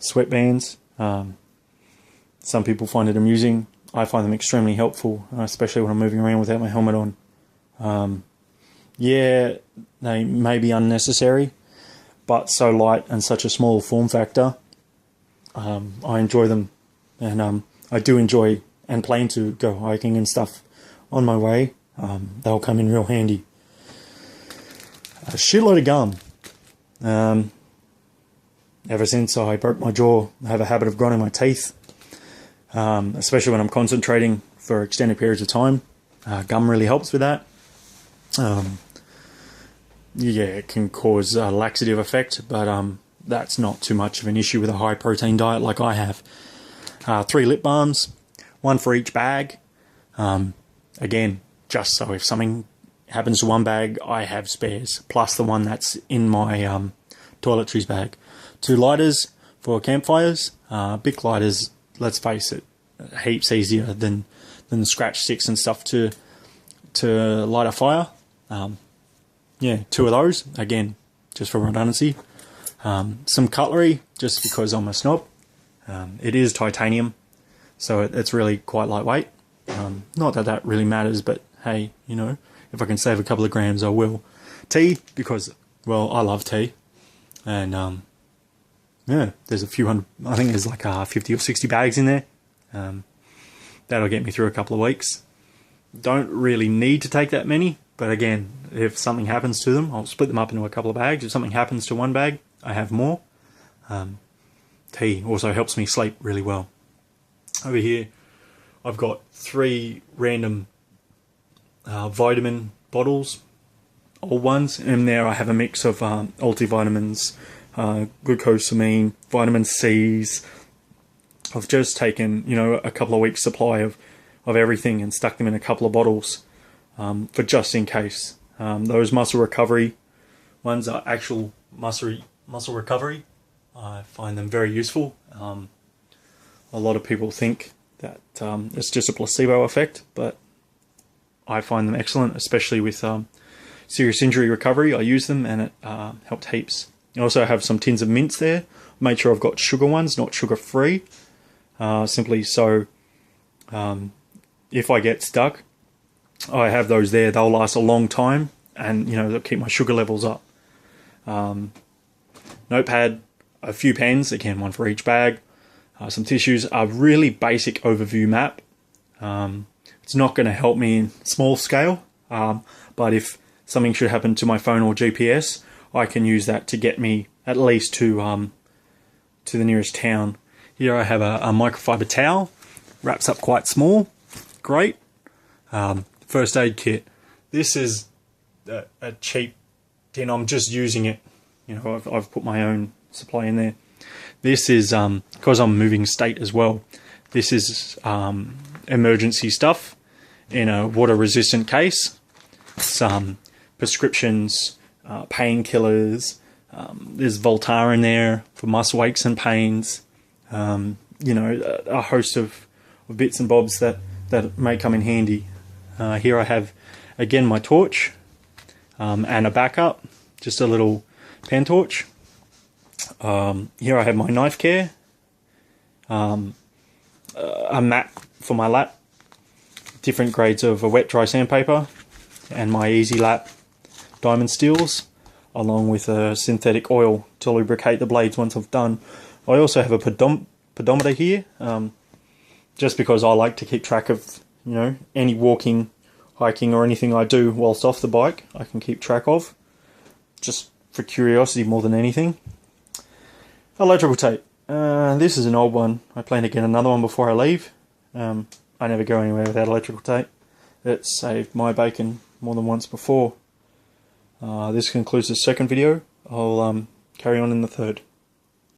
sweatbands. Some people find it amusing. I find them extremely helpful, especially when I'm moving around without my helmet on. Yeah, they may be unnecessary, but so light and such a small form factor, I enjoy them, and I do enjoy and plan to go hiking and stuff on my way. They'll come in real handy. A shitload of gum. Ever since I broke my jaw, I have a habit of grinding my teeth, especially when I'm concentrating for extended periods of time. Gum really helps with that. Yeah, it can cause a laxative effect, but that's not too much of an issue with a high protein diet like I have. 3 lip balms, 1 for each bag. Again, just so if something happens to one bag, I have spares, plus the one that's in my toiletries bag. 2 lighters for campfires. Bic lighters, let's face it, heaps easier than the scratch sticks and stuff to light a fire. Yeah, 2 of those, again, just for redundancy. Some cutlery, just because I'm a snob. It is titanium, so it's really quite lightweight. Not that that really matters, but hey, you know, if I can save a couple of grams, I will. Tea, because, well, I love tea. And, yeah, there's a few hundred, I think there's like 50 or 60 bags in there. That'll get me through a couple of weeks. Don't really need to take that many, but again, if something happens to them, I'll split them up into a couple of bags. If something happens to one bag, I have more. Tea also helps me sleep really well. Over here, I've got 3 random vitamin bottles, old ones, and there I have a mix of multivitamins, glucosamine, vitamin C's. I've just taken, you know, a couple of weeks supply of everything and stuck them in a couple of bottles for just in case. Those muscle recovery ones are actual muscle recovery. I find them very useful. A lot of people think that it's just a placebo effect, but I find them excellent, especially with serious injury recovery. I use them and it helped heaps. I also have some tins of mints there. Made sure I've got sugar ones, not sugar-free, simply so if I get stuck, I have those there. They'll last a long time, and you know, they'll keep my sugar levels up. Notepad, a few pens, again 1 for each bag, some tissues, a really basic overview map. It's not going to help me in small scale, but if something should happen to my phone or GPS, I can use that to get me at least to the nearest town. Here I have a microfiber towel, wraps up quite small, great. First aid kit. This is a cheap tin. I'm just using it. You know, I've put my own supply in there. This is because I'm moving state as well. This is emergency stuff in a water-resistant case. Some prescriptions, painkillers. There's Voltaren in there for muscle aches and pains. You know, a host of bits and bobs that may come in handy. Here I have, again, my torch and a backup, just a little pen torch. Here I have my knife care, a mat for my lap, different grades of a wet dry sandpaper, and my Easy Lap diamond steels, along with a synthetic oil to lubricate the blades once I've done. I also have a pedometer here, just because I like to keep track of, you know, any walking, hiking or anything I do whilst off the bike, I can keep track of, just for curiosity more than anything. Electrical tape. This is an old one. I plan to get another one before I leave. I never go anywhere without electrical tape. It's saved my bacon more than once before. This concludes the second video. I'll carry on in the third.